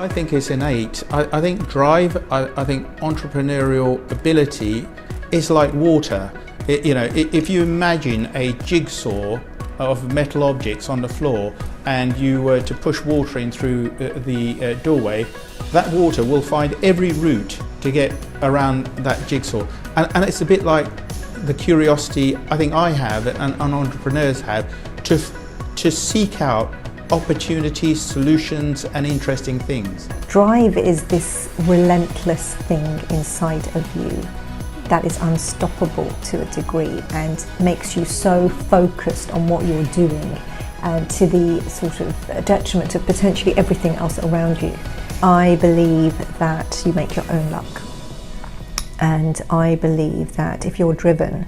I think it's innate. I think drive, I think entrepreneurial ability is like water. If you imagine a jigsaw of metal objects on the floor and you were to push water in through the doorway, that water will find every route to get around that jigsaw. And it's a bit like the curiosity I think I have and entrepreneurs have to seek out opportunities, solutions and interesting things. Drive is this relentless thing inside of you that is unstoppable to a degree and makes you so focused on what you're doing to the sort of detriment of potentially everything else around you. I believe that you make your own luck, and I believe that if you're driven,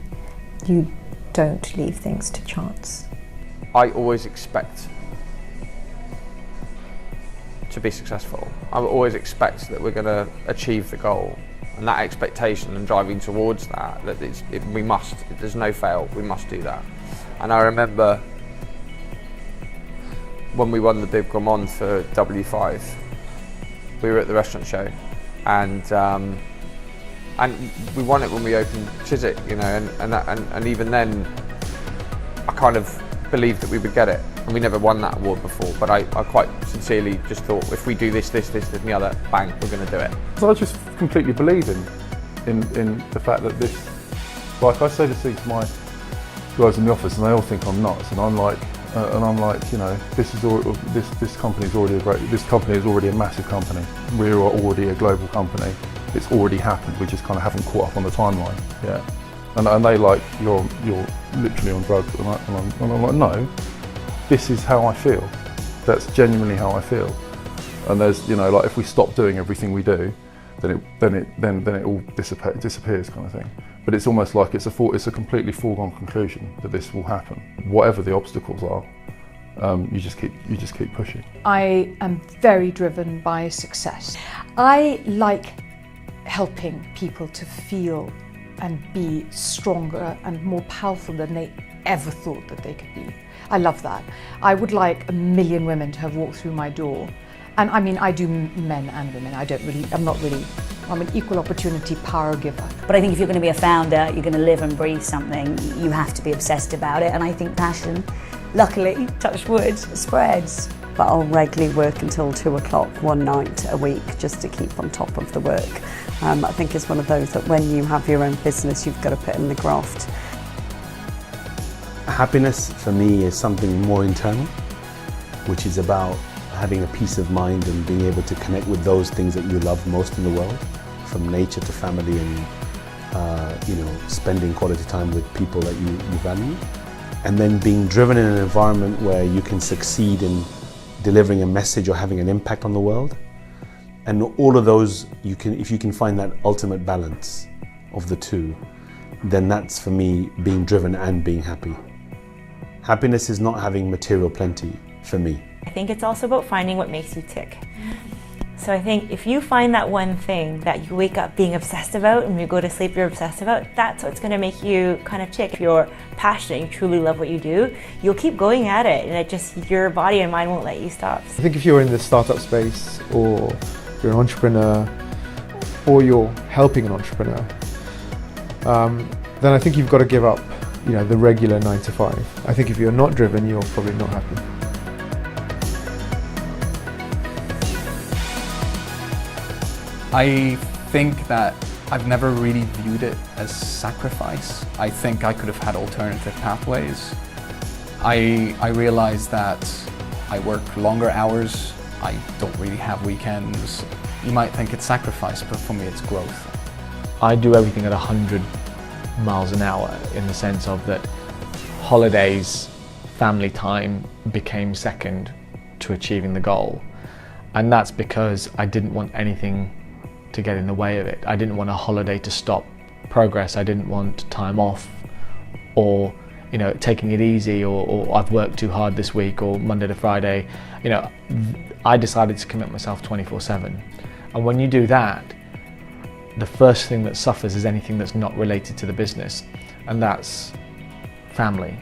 you don't leave things to chance. I always expect to be successful. I always expect that we're going to achieve the goal, and that expectation and driving towards that, we must, there's no fail, we must do that. And I remember when we won the Bib Gourmand for W5, we were at the restaurant show, and we won it when we opened Chiswick, and even then I kind of believed that we would get it, and we never won that award before, but I quite sincerely just thought, if we do this and the other, bang, we're going to do it. So I just completely believe in the fact that this, like I say this thing to my guys in the office, and they all think I'm nuts, and I'm like, this company is already a massive company. We're already a global company. It's already happened. We just kind of haven't caught up on the timeline yet. And they like, you're literally on drugs, and I'm like, no, this is how I feel. That's genuinely how I feel. And there's, like, if we stop doing everything we do, then it all disappears, kind of thing. But it's almost like it's a completely foregone conclusion that this will happen. Whatever the obstacles are, you just keep pushing. I am very driven by success. I like helping people to feel and be stronger and more powerful than they ever thought that they could be. I love that. I would like 1 million women to have walked through my door. And I mean, I do men and women. I'm an equal opportunity power giver. But I think if you're going to be a founder, you're going to live and breathe something, you have to be obsessed about it. And I think passion, luckily, touch wood, spreads. But I'll regularly work until 2 o'clock one night a week just to keep on top of the work. I think it's one of those that when you have your own business, you've got to put in the graft. Happiness for me is something more internal, which is about having a peace of mind and being able to connect with those things that you love most in the world, from nature to family and spending quality time with people that you value. And then being driven in an environment where you can succeed in delivering a message or having an impact on the world. And all of those, if you can find that ultimate balance of the two, then that's for me being driven and being happy. Happiness is not having material plenty for me. I think it's also about finding what makes you tick. So I think if you find that one thing that you wake up being obsessed about and when you go to sleep you're obsessed about, that's what's going to make you kind of tick. If you're passionate, you truly love what you do, you'll keep going at it, and your body and mind won't let you stop. I think if you're in the startup space, or you're an entrepreneur, or you're helping an entrepreneur, then I think you've got to give up, the regular 9 to 5. I think if you're not driven, you're probably not happy. I think that I've never really viewed it as sacrifice. I think I could have had alternative pathways. I realized that I work longer hours, I don't really have weekends. You might think it's sacrifice, but for me it's growth. I do everything at 100 miles an hour in the sense of that holidays, family time became second to achieving the goal. And that's because I didn't want anything to get in the way of it. I didn't want a holiday to stop progress. I didn't want time off, or taking it easy, or I've worked too hard this week, or Monday to Friday. I decided to commit myself 24/7. And when you do that, the first thing that suffers is anything that's not related to the business, and that's family.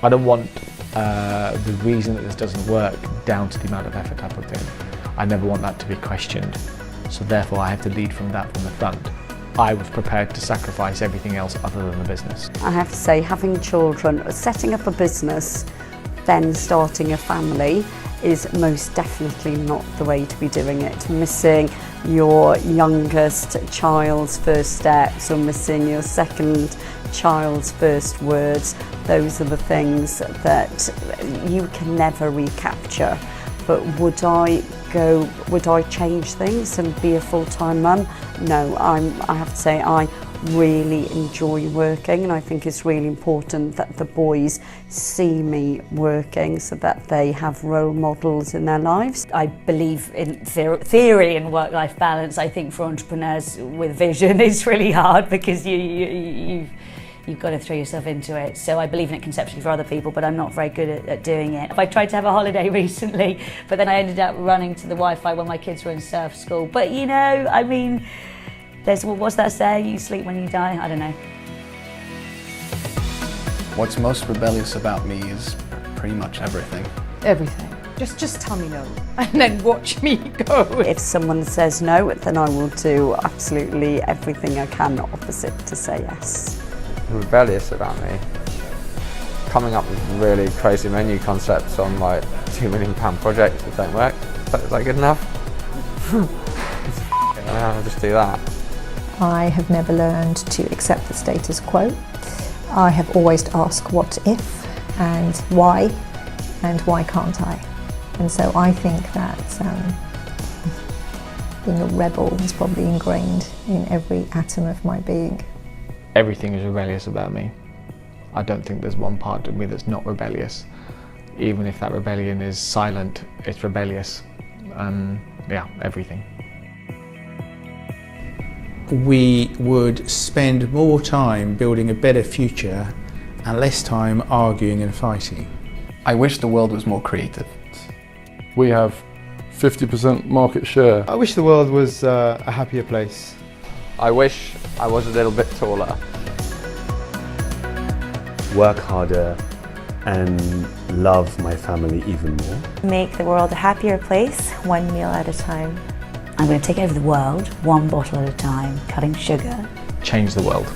I don't want the reason that this doesn't work down to the amount of effort I put in. I never want that to be questioned. So therefore I have to lead from that from the front. I was prepared to sacrifice everything else other than the business. I have to say, having children, setting up a business, then starting a family is most definitely not the way to be doing it. Missing your youngest child's first steps or missing your second child's first words, those are the things that you can never recapture. But would I change things and be a full-time mum? No, I have to say I really enjoy working, and I think it's really important that the boys see me working so that they have role models in their lives. I believe in theory in work-life balance. I think for entrepreneurs with vision it's really hard because you've got to throw yourself into it. So I believe in it conceptually for other people, but I'm not very good at doing it. I tried to have a holiday recently, but then I ended up running to the Wi-Fi when my kids were in surf school. But you know, I mean, what's that saying? You sleep when you die? I don't know. What's most rebellious about me is pretty much everything. Everything. Just tell me no, and then watch me go. If someone says no, then I will do absolutely everything I can opposite to say yes. Rebellious about me, coming up with really crazy menu concepts on like £2 million projects that don't work. Is that good enough? I'll just do that. I have never learned to accept the status quo. I have always asked what if and why can't I? And so I think that being a rebel is probably ingrained in every atom of my being. Everything is rebellious about me. I don't think there's one part of me that's not rebellious. Even if that rebellion is silent, it's rebellious. Yeah, everything. We would spend more time building a better future and less time arguing and fighting. I wish the world was more creative. We have 50% market share. I wish the world was a happier place. I wish I was a little bit taller. Work harder and love my family even more. Make the world a happier place, one meal at a time. I'm going to take over the world, one bottle at a time, cutting sugar. Change the world.